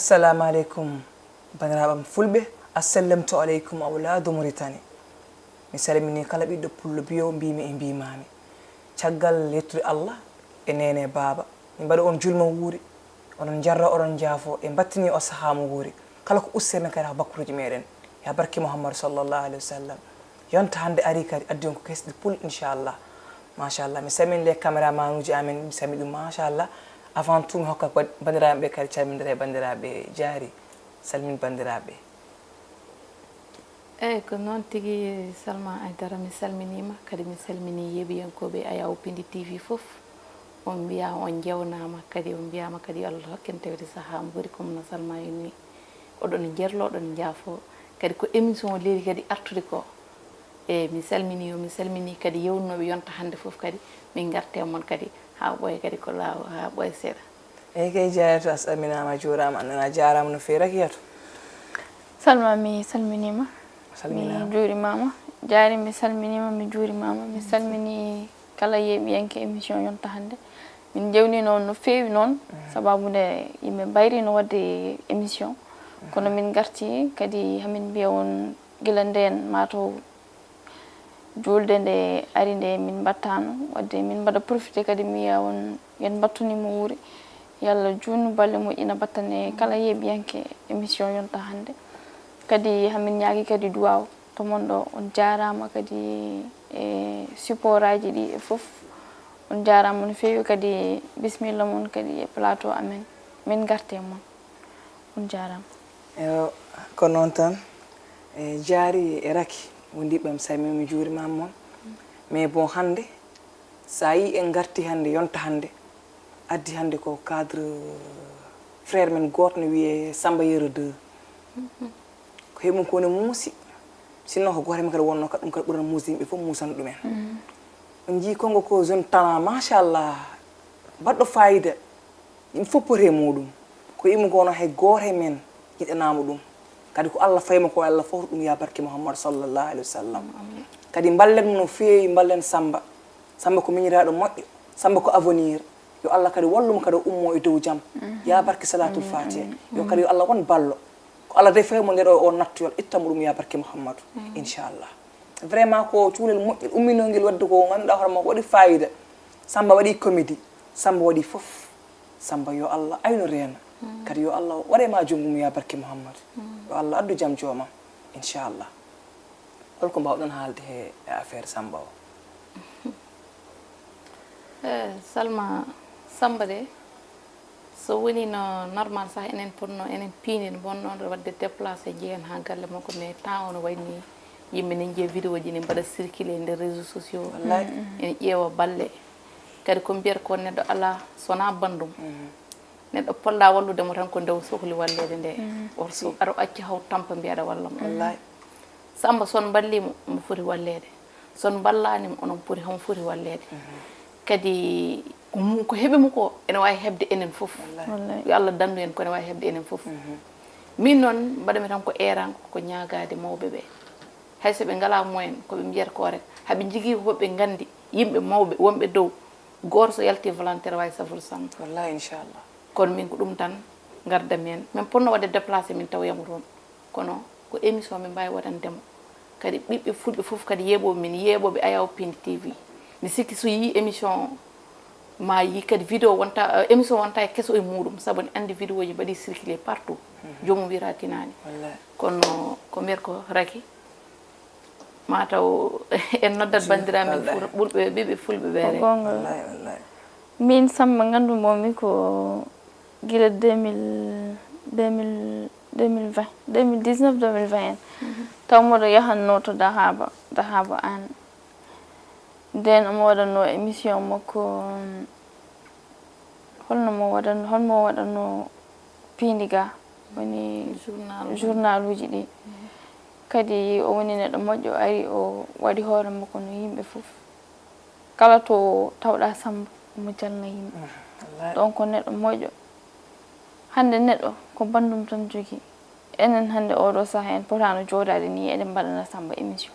assalamu alaikum bandirabam fulbe assalamtu alaikum awladu Mauritanie mi salmini kala ɓiɗɗo pullo biyo mbimi e mbimami caggal lettude Allah e nene baba mi mbaɗa on julma wuuri onon jarra onon jaafo e battini o saaha mo wuuri kala ko ussirne kadi ha bakkuruji meɗen ya barki Muhammad sallallahu alaihi wasallam yonta hande ari kadi addi on ko kesɗi pul inchallah machallah mi salmini les caméraman uji amen mi salmini ɗum machallah avant tout mi hokka bandiraɓe kadi calmindira e bandiraɓe jaari salmin bandiraɓe eyyi ko noon tigui Salma Aidara mi salminima kadi mi salmini yeeɓiyankoɓe Ayaw Pindi TV foof on mbiyama on jewnama kadi on mbiyama kadi Allah hokken tawde saaha mo ɓuuri comme no Salma yini oɗon jerlo oɗon jaafo kadi ko émission leeli kadi artude ko e mi salmini yo mi salmini kadi yewnoɓe yonta hande foof kadi min garte mon kadi ha ɓooya kadi ko laawa ha ɓooya seeɗa eyyi kay jeyatu a salminama juurama andana jarama no fewi rakiyatu Salma mi salminima mi juurimama jaari mi salminima mi juurimama mi salmini kala yeeɓiyanke émission yonta hande min jewni noon no feewi noon sababude yimɓe mbayrino wadde émission kono min garti kadi hamin mbiya won gila nden mataw julde nde ari nde min battano wadde min mbaɗa profité kadi mi yiya won yen battunimo wuuri yallah junnu balle moƴƴina battane kala yeeɓiyanke émission yonta hande kadi hamin ñaagui kadi duwaw to mon ɗo on jarama kadi e support aji ɗi e foof on jarama no fewi kadi bisimilla mon kadi e plateau amen min garte mon on jarama eyo ko noon tan e jaari e raki wondiɓe mi salmini mi juurimama moon mais bon hande sa yi en garti hande yonta hande addi hande ko cadre frère men goto no wiye Samba Yero 2 ko heɓum ko ne muusi sinon ko goto men kadi wonno kadi ɗum kadi ɓurana muusi yimɓe fof musano ɗumen on jii kongo ko jeune talent machallah baɗɗo fayida yimɓe fof poti e muɗum ko yimɓe gono hay goto e men yiɗanamo ɗum kadi ko Allah fayma ko Allah fof ɗum ya barke Muhammad sallallahu alaihi wasallam kadi ballen no fewi ballen Samba ko miñiraɗo moƴƴo Samba ko avenir yo Allah kadi walluma kadi ummo e dow jaam ya barke salatul fatiha yo kadi yo Allah won ballo ko Allah defaymo nder o nattoyol ittamo ɗum ya barke Muhammadu inchallah vraiment ko cuulel moƴƴel umminogel wadde ko ganduɗa hoorema ko waɗi fayida Samba waɗi comédie Samba waɗi foof Samba yo Allah ayno reena kadi yo Allah waɗema jonggum ya barke Muhammad yo Allah addu jaam joomam inchallah holko mbawɗon haalde he affaire Samba o Salma Samba de so woni no normal sah enen ponno enen piinin bonnoɗo wadde déplacé jeeyen ha galle makko mais temps ono wayni yimɓe ne jiiya vidéo ji ne mbaɗa circulé nder réseaux sociaux ene ƴeewa balle kadi ko mbiyata ko neɗɗo ala sona bandum neɗɗo polla walludemo tan ko ndew sohli wallede nde so aɗa acci haw tampa mbiya aɗa walla mo Samba son ballimo mo foti wallede son ballanimo onon poti hamo foti wallede kadi ko heɓimo ko ene wawi hebde enen foof yo Allah dandu en ko ene wawi hebde enen foof min noon mbaɗami tan ko eranko ko ñagade mawɓe ɓe hayso ɓe ngala moyen koɓe mbiyata ko rek haɓe jigui ko ɓe gandi yimɓe mawɓe wonɓe dow goto so yalti volontaire wawi safrude Samba wallahi inchallah kono min ko ɗum tan gardami hen min ponno wadde déplacé min tawyamo toon kono ko émission min mbawi waɗandemo kadi ɓiɓɓe fulɓe foof kadi yeeɓoɓe min yeeɓoɓe Ayaw Pindi TV mi sikki so yi émission ma yi kadi vidéo wonta émission wonta e kesso e muɗum saabu ne andi vidéo ji mbaɗi circulé partout jomum wira tinani kono ko mbiyata ko raki mataw en noddat bandiramen ɓurɓe ɓiɓɓe fulɓe ɓeere wallahi min Samba gandumomi ko gila 2019 taw moɗo yahanno to dahaba an nden omo waɗanno émission makko holmo waɗanno Pindi ga woni journal uji ɗi kadi o woni neɗɗo moƴƴo ari o waɗi hoore makko no yimɓe foof kala to tawɗa Samba omo jalna yimɓe donc neɗɗo moƴƴo hande neɗɗo ko bandum tan jogui enen hande oɗo saaha en potano jooɗade ni eɗen mbaɗana Samba émission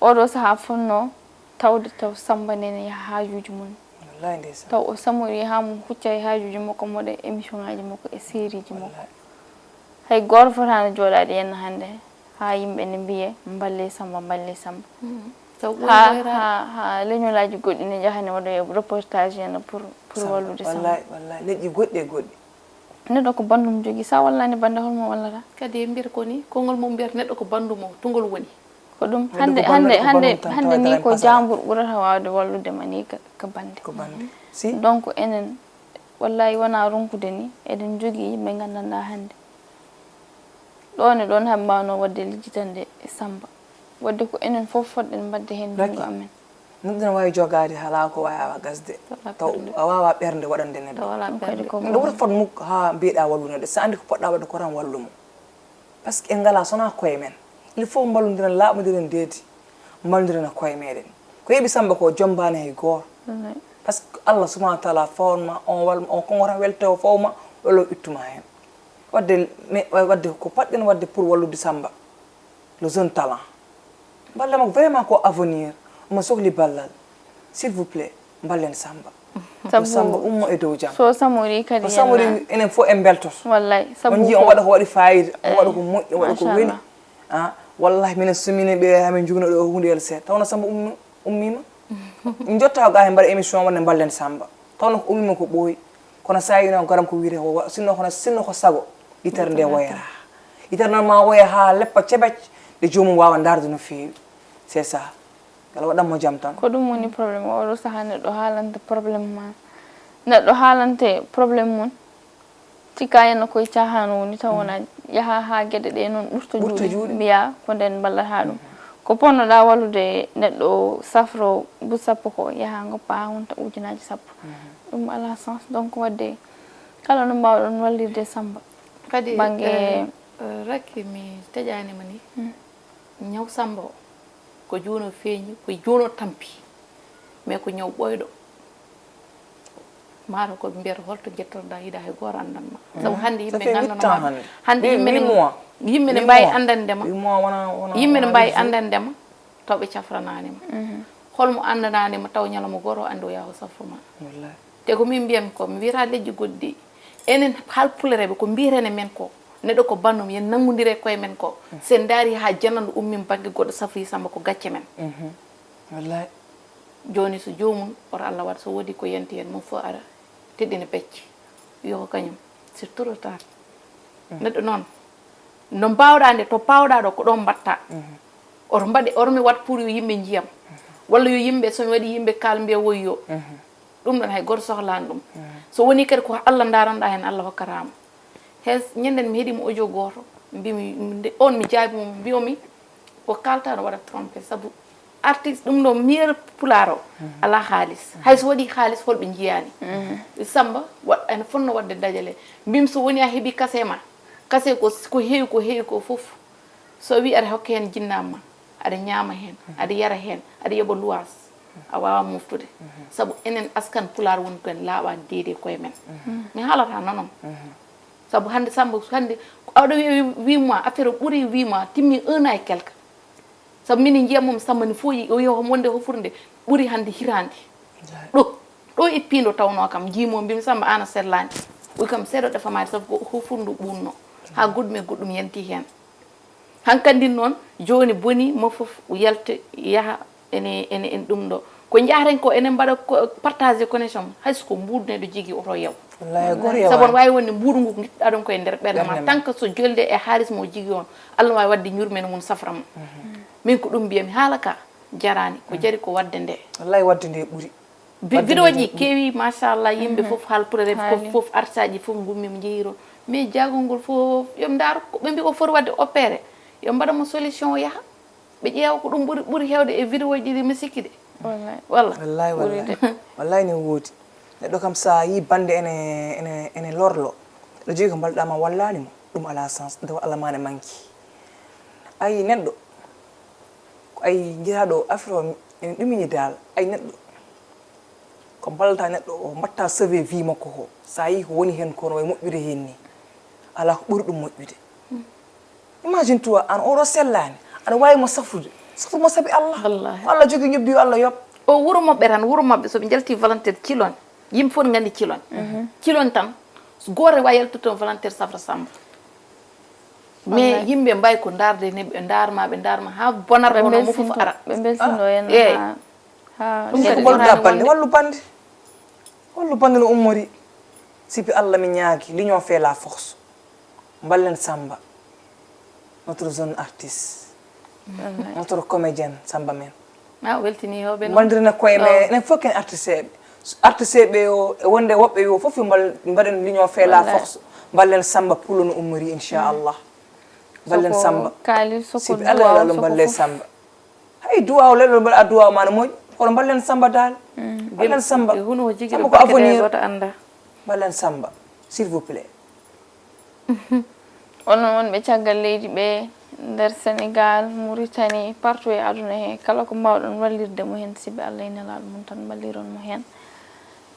oɗo saaha fonno tawde taw Samba nene yaha hajuji mum wallahi ndeysan taw o samori ha mo huccay haajuji makko moɗe émission ngaji makko e série ji makko hay goto fotano joɗade yenna hande ha yimɓe ne mbiye mballe Samba ha leñolaji goɗɗi ne jahane waɗa reportage henna pour wallude Samba wallahi leƴƴi goɗɗi e goɗɗi neɗɗo ko bandum jogui sa wallani bande holmo wallata kadi e mbiyata ko ni kongol mo mbiyata neɗɗo ko bandum o tungol woni ko ɗum hande ni ko jambur ɓurata wawde walludema ni ko bande si donc enen wallahi wona ronkude ni eɗen jogui yimɓe gandanɗa hande ɗon ham mbawno wadde lijjitande Samba wadde ko enen fof fodɗen mbadde hen jungo amen neɗɗo ne wawi jogade hala ko wawa gasde taw a wawa ɓerde waɗande neɗɗo ɗo ɓurata fot mukko ha mbiyeɗa wallu neɗɗo sa andi ko poɗɗa waɗde ko tan wallumo par ce que en ngala sona koye men il faut mballodiren laaɓodiren deedi mballodiren e koye meɗen ko heeɓi Samba ko jombani hay goto par ce que Allah subahana wa taala fawnma on kongo tan welte o fawma walla o ittuma hen wadde ko patɗen wadde pour wallude Samba le jeune talent ballema vraiment ko avenir omo sohli ballal s'il vous plaît ballen Samba Samba ummo e dow jam so samori kadi samori enen fof en beltoto wallahi on jii on waɗa ko waɗi fayida on waɗa ko moƴƴi on waɗa ko weli wallahi minen sumine ɓe hamin jogino ɗo hundeyel seeɗa tawno Samba ummima min jotta ga he mbaɗa émission wonde ballen Samba tawno ko ummima ko ɓooyi kono sa yino garam ko wiyete sinno ko sago yitere nde woyata yitere noon ma woya ha leppa ceɓec nde jomum wawa darde no fewi c'est ça ngal waɗanmo jaam tan ko ɗum woni probléme oɗo saaha neɗɗo haalanta probléme ma neɗɗo haalante probléme mum cikka henna koye cahano woni taw wona yaaha ha gueɗe ɗe noon ɓurto juuɗe mbiya ko nden ballata ɗum ko ponnoɗa wallude neɗɗo safro bu sappo ko yaaha goppa ha wonta ujunaji sappo ɗum ala sens donc wadde kala no mbawɗon wallirde Samba kadi banggue rakki mi teƴanima ni ñaw Samba o ko juuno feeñi ko juuno tampi mais ko ñaw ɓoyɗo maaro ko mbiyata holto jettorɗa yiɗa hay goto andanma sabu hande yimɓe gandanoma hande yimɓe ne mbawi andandema yimɓe ne mbawi andandema taw ɓe cafrananima holmo andananima taw ñalawma goto andi o yaha safruma te ko min mbiyami ko mi wiyata leƴƴi goɗɗi enen halpulereɓe ko mbiyatene men ko neɗɗo ko bandum yen nangodire koye men ko sen daari ha jananɗo ummin bagge goɗɗo safri Samba ko gacce men wallahi joni so jomum oto Allah waɗa so woodi ko yanti hen mum fof ara teɗɗina becce yo kañum c'est trop tard neɗɗo noon no mbawɗa nde to pawɗa ɗo ko ɗon mbatta oto mi wat pour yo yimɓe jiyam walla yo yimɓe somi waɗi yimɓe kal mbiya woyyo ɗum ɗon hay goto sohlani ɗum so woni kadi ko Allah daranɗa hen Allah hokkatama hes ñanden mi heeɗima audio goto mbimi on mi jaabimo mbiyomi ko kalta no waɗa trompé saabu artiste ɗum ɗo meilleur pulaar o ala haalis hayso waɗi haalis holɓe jiyani Samba ene fonno wadde dajale mbimi so woni a heeɓi kase ma kase ko heewi ko foof so wi aɗa hokke hen jinnama aɗa ñaama hen aɗa yara hen aɗa yoɓa luwas a wawa moftude saabu enen askan pulaar woni koen laaɓa deede koye men mi haalata nonon sabu hande Samba hande awɗo wi 8 mois affaire o ɓuuri 8 mois timmi 1 an et quelque sabu minen jiyammomi Samba ni fof o yo wonde hofurde ɓuuri hande hirande ɗo e piido tawno kam jiimo mbimi Samba ana sellani ɓuy kam seeɗo ɗefamade sabu ko hofurndu ɓunno ha goɗɗum e goɗɗum yanti hen hankkandi noon joni boni mo foof yalta yaaha ene ɗum ɗo ko jaaren ko enen mbaɗa partagé connexion hayso mbuɗneɗo jigui oto yaw sabu on wawi wonde mbuɗu ngu guittuɗa ɗum koye nder ɓerde ma tant que so jolde e haalis mo jigui on Allah wawi wadde ñurmene mum safra mum min ko ɗum mbiyami haala ka jarani ko jari ko wadde nde wallahi wadde nde ɓuuri vidéo ji keewi machallah yimɓe foof halpurere foof arsaji foof gummima jeeyiro mais jagol ngol foof yoɓe daaro ɓe mbi ko foti wadde opéré yo mbaɗamo solution o yaaha ɓe ƴeewa ko ɗum ɓuuri hewde e vidéo ji ɗi mi sikki de wallahi ne woodi neɗɗo kam sa yi bande ene lorlo ɗo jogi ko mbalɗama wallanimo ɗum ala sens nde Allah ma ne manki ayi neɗɗo ay jiraɗo affaire o ene ɗumini dal ay neɗɗo ko ballata neɗɗo o mbatta sauvé vie makko ko sa yi ko woni hen kono way moƴƴude hen ni ala ko ɓuuri ɗum moƴƴude imagine toi an oɗo sellani aɗa wawi mo safrude safrumo saabi Allah jogui ñobbi yo Allah yoɓ o wuro maɓɓe tan wuro maɓɓe soɓe jalti volontaire cilon yimɓe fof gandi cilon cilon tan goto wawi yaltude volontaire Safra Samba mais yimɓe mbawi ko darde ne ɓe darma ha bonata wono mo fof ara ɓe beltino en ha ɗum kadi ɓolɗa bande wallu bande no ummori sipi Allah mi ñaagui l'union fait la force ballen Samba notre jeune artiste notre comédienne Samba men weltini hewɓe baldirina koye men enen fof ken artiste ɓe o wonde woɓɓe yo fof mbaɗen l'union fait la force ballen Samba pulo no ummori inchallah ballen Samba sipi Allah lalo balle Samba hay duwaw leɗo mbaɗa duwaw ma no moƴƴi kono ballen Samba dal ballen Samba Samba ko avenir ballen Samba s'il vous plaît onon wonɓe caggal leydi ɓe nder Sénégal Mauritanie partout e aduna he kala ko mbawɗon wallirde mo hen sibi Allah e nelaɗo mum tan balliron mo hen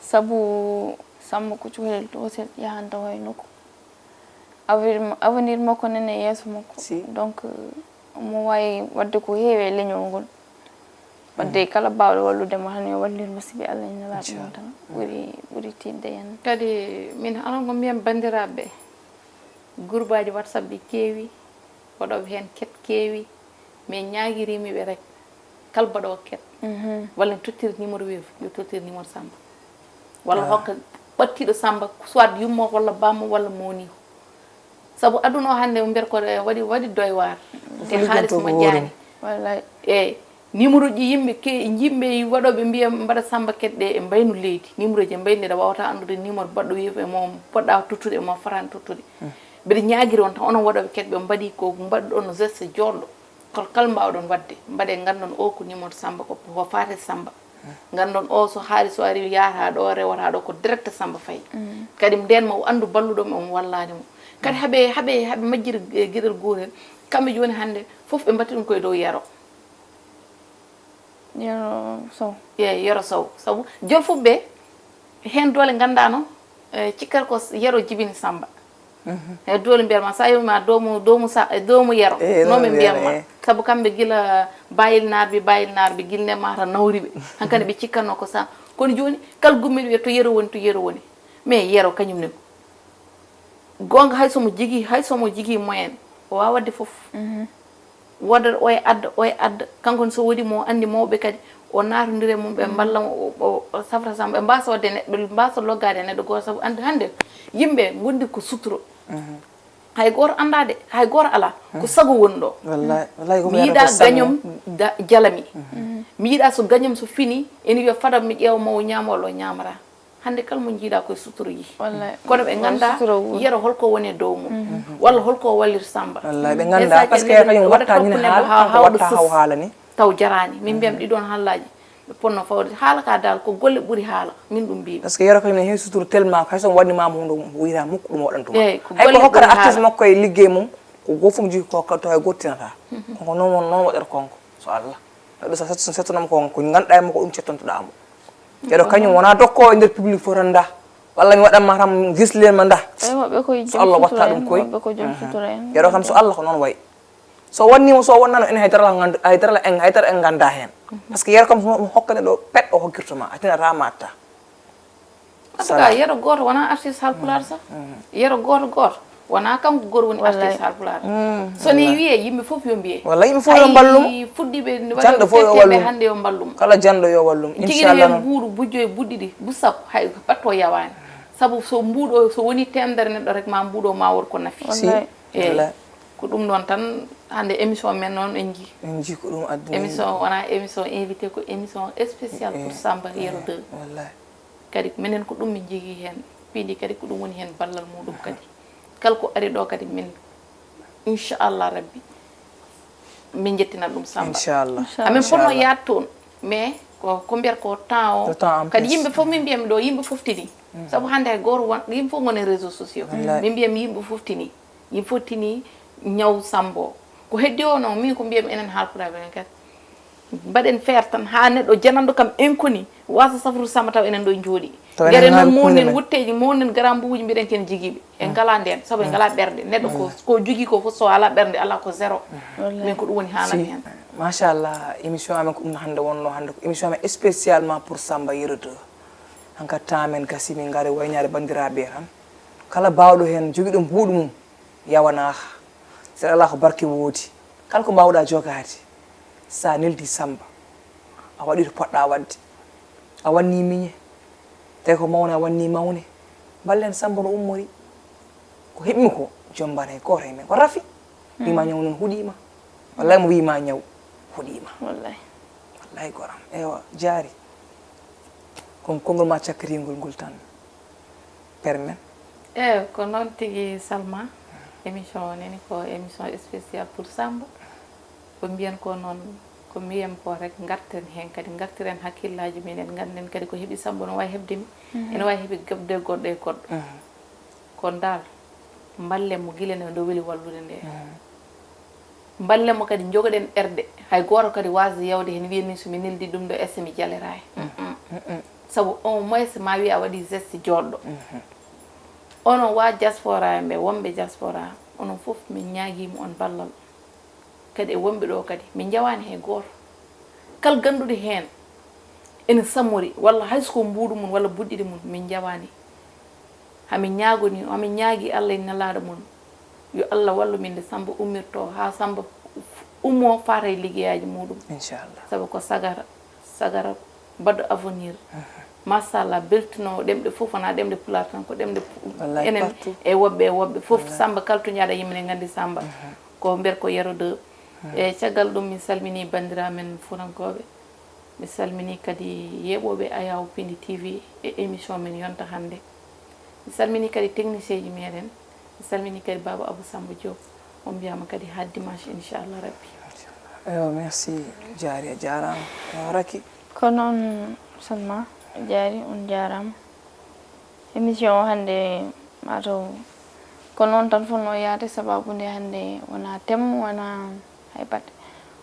sabu Samba ko cukalel tosel yahanta way nokku avenir makko nene yeeso makko donc mo wawi wadde ko heewi e leñol ngol wadde kala bawɗo wallude mo tan yo wallirmo sibi Allah e nelaɗo mum tan ɓuuri tidde hen kadi min anon ko mbiyam bandiraɓe groupe WhatsApp ɗi keewi waɗoɓe hen ket keewi mais ñaguirimiɓe rek kala mbaɗowo ket walla tottir numéro weevi yo tottir numéro Samba walla hokka ɓattiɗo Samba soit yummo walla bammo walla moni sabu aduna o hande mbiyata ko waɗi doy war te haalis mo jaani wallay eyyi numéro ji yimɓe waɗoɓe mbiya mbaɗa Samba ketɗe e mbayno leydi numéro ji mbayno ɗe wawata andude numéro baɗɗo weevi e mo poɗɗa tottude e mo farani tottude mbiɗa ñaguiri on tan onon waɗoɓe ketɓe mbaɗi ko mbaɗɗon geste joɗɗo kala mbawɗon wadde mbaɗe gandon o ko numéro Samba ko fate Samba gandon o so haali so ari yahata ɗo rewata ɗo ko direct Samba Faye kadi nden mo andu balluɗomo omo wallanimo kadi haaɓe majjiri gueɗel gotel kamɓe joni hande foof ɓe mbatti ɗum koye dow yero yero sow sabu joni foof ɓe hen dole gandano cikkata ko yero jibini Samba e dole mbiyatma sa yewima doomu yero nomi mbiyatma sabu kamɓe guila bayil narɓe guilne mata nawriɓe hankkandi ɓe cikkanno ko sa kono joni kala gummiɗo wiya to yero woni mais yero kañumne gonga hay somo jigui moyen o wawa wadde foof wodat oye adda kankone so woodi mo andi mawɓe kadi o natodire mum ɓe mballamo o Safra Samba ɓe mbasa wadde neɗɗo ɓe mbasa loggade neɗɗo goto saabu andi hande yimɓe gondi ko suturo hay goto andade hay goto ala ko sago woni ɗo mi yiiɗa gañom jalami mi yiiɗa so gañom so fini ene wiya fadam mi ƴeewa mawo ñama walla o ñamata hande kala mo jiiɗa koye suturo yi kono ɓe ganda yero holko woni e dow mum walla holko wallir Samba ɓe ganda par ce que kañum wattañine haala ni taw jarani min mbiyam ɗiɗon haalaji ɓe ponno fawde haala ka dal ko golle ɓuuri haala min ɗum mbiɓe par ce que yero kañum ne heewi suturo tellement hay somo waɗnimama hunde wiyata mukko ɗum waɗantuma hay ko hokkata artiste makko e liggey mum ko go fof mo jogui ko hokkata taw gottinata konko noon waɗata konko so Allah neɗɗo sa settanoma ko ganduɗa e makko ɗum cettontoɗamo yeɗo kañum wona dokkowo e nder public fo tan da walla mi waɗanma tan gislenma da so Allah watta ɗum koye yeɗo kam so Allah ko noon wayi so wannimo so wonnano ene haydara en ganda hen par ce que yeero kam mo hokkane ɗo pet o hokkirtoma a tinata matta en tout cas yeero goto wona artiste halpular sax yeero goto wona kanko goto woni artiste halpular so ni wiye yimɓe foof yo mbiye walla yimɓe foof yo mballum fuɗɗiɓe janɗo foof yo wallum hande yo mballum kala janɗo yo wallum inchallah hen buuɗu bujjoye buɗɗiɗi busappo hay ɓatto yawani saabu so mbuuɗo so woni temdere neɗɗo rek ma mbuuɗo ma wor ko nafi eyyi ko ɗum ɗon tan hande émission men noon en jii ko ɗum adduna émission wona émission invité ko émission spécial pour Samba Yero 2 wallahi kadi minen ko ɗum min jogui hen piiɗi kadi ko ɗum woni hen ballal muɗum kadi kala ko ari ɗo kadi min inchallah rabbi min jettinat ɗum Samba inchallah amin ponno yaad toon mais ko mbiyata ko temps o kadi yimɓe foof min mbiyami ɗo yimɓe foftini saabu hande hay goto won yimɓe foof gone réseaux sociaux min mbiyami yimɓe foftini yimɓe foftini ñaw Samba o ko heddi o noon min ko mbiyami enen haalpulaɓe en kadi mbaɗen feere tan ha neɗɗo jananɗo kam inconnu wasa safrude Samba taw enen ɗo jooɗi To enen guere ngaari noon kuuɗe mawnen men. wutteji mawnen garambuji mbiɗen ken jigiɓe en ngala nden saabu en ngala ɓerde neɗɗo ko jogui ko fof so ala ɓerde ala ko zéro min ko ɗum woni haalami hen machallah émission amen ko ɗum hannde wonno hannde ko émission amen spécialement pour Samba Yero 2 hanka temps men gasi min ngari wayñade bandiraɓe tan kala bawɗo hen joguiɗo mbuuɗu mum yawanaka saɗa ala ko barke woodi kala ko mbawɗa jogade sa neldi Samba a waɗi to poɗɗa wadde a wanni miñe tawi ko mawne a wanni mawne ballen Samba no ummori ko heɓmi ko jombana e goto e men ko rafi wima ñaw noon huuɗima wallahi mo wima ñaw huuɗima wallahi goram ewa jaari kon konngol ma cakkatingol ngol tan permen eyyi ko noon tigui Salma émission o neni ko émission spécial pour Samba ko mbiyen ko noon ko mbiyam ko rek garten hen kadi gartiren hakkillaji minen ganden kadi ko heeɓi Samba no wawi hebde mi ene wawi heeɓi gebde goɗɗo e goɗɗo kono dal ballen mo guila nde ndo weeli wallude nde ballen mo kadi jogoɗen ɓerde hay goto kadi wasde yawde hen wiyani somi neldi ɗum ɗo esse mi jalera hen saabu au moins ma wi a waɗi geste joɗɗo onon wa diaspora en ɓe wonɓe diaspora onon foof min ñaaguima on ballal kadi e wonɓe ɗo kadi min jawani hay goto kala ganduɗo hen ene sammori walla hayso mbuuɗu mum walla buɗɗiɗi mum min jawani hamin ñaagoni hamin ñaagui Allah e nelaɗo mum yo Allah wallu min nde Samba ummirto ha Samba ummo fata e liggeyaji muɗum inchallah saabu ko sagara badɗo avenir machallah beltinowo ɗemɗe fof wona ɗemɗe pular tan ko ɗemɗe enen e woɓɓe fof Samba kala to jaaɗa yimɓe gandi Samba ko ber ko Yero 2 e caggal ɗum mi salmini bandiramen furankoɓe mi salmini kadi yeɓoɓe Ayaw Pindi TV e émission men yonta hande mi salmini kadi technicien ji meɗen mi salmini kadi Baba Abou Samba Diop on mbiyama kadi ha dimanche inchallah rabbi eyo merci jaari a jarama eyo Raky ko noon Salma jaari on jarama émission o hande mataw ko noon tan fonno yaade sababu nde hande wona thème wona hay batte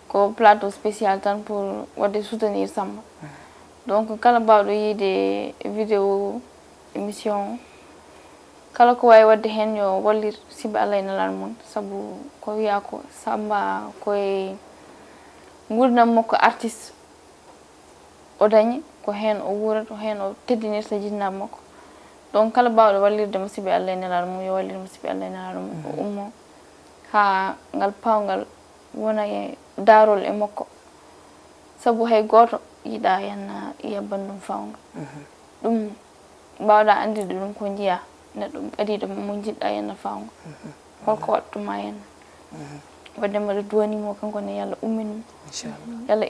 ko plateau spécial tan pour wadde soutenir Samba donc kala bawɗo yiide vidéo émission kala ko wawi wadde hen yo wallir sibe Allah e nelaɗo mum saabu ko wiya ko Samba koye gurdam makko artiste o dañi ko hen o wurat ko hen o teddinirta jinnaɓe makko donc kala bawɗo wallirde musidɓe Allah e nelaɗo mum yo wallir musidɓe Allah e nelaɗo mum o ummo ha ngal pawgal wona e darol e makko saabu hay goto yiiɗa yanna yebban ɗum fawga ɗum mbawɗa andirde ɗum ko jiiya neɗɗo ɓadiɗo mo jiɗɗa yanna fawga holko wattuma henna wadde mbaɗa duwanimo kanko ne yalla ummin yalla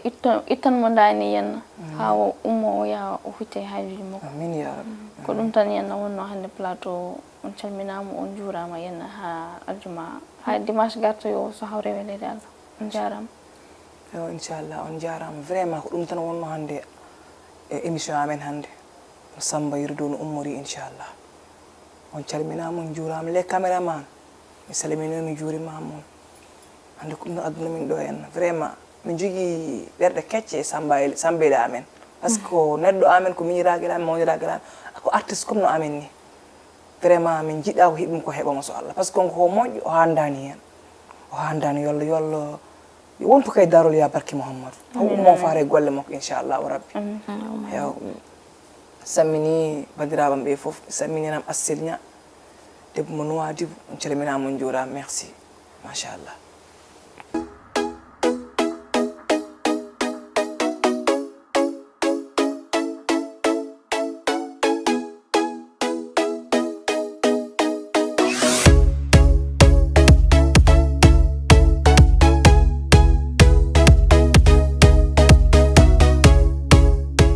ittan mo dani yenna ha o ummo o yaha o hucce haajuji makko amin ya rabbi ko ɗum tan yenna wonno hande plateau on calminama on juurama yenna ha aljuma ha dimanche gartoyo so hawre welede Allah on jarama eyo inchallah on jarama vraiment ko ɗum tan wonno hande e émission amen hande Samba Yero 2 no ummori inchallah on calminama on juurama les caméraman mi salmini mi juurimama on hande ko ɗum ɗon aduna min ɗo henna vraiment min jogui ɓerɗe kecce e Sambele amen par ce que neɗɗo amen ko miñiraguel amen mawniraguel amen ko artiste comme no amen ni vraiment min jiɗɗa ko heeɓimi ko heeɓamo so Allah par ce que ko moƴƴo o handani hen o handani yollo wonto kay darol ya barke Mouhammadou o ummo faare golle makko inchallahu rabbi eyo sammini bandiraɓam ɓe foof sammininam Asselña debbo mo Nouadhibou on calminama on juurama merci machallah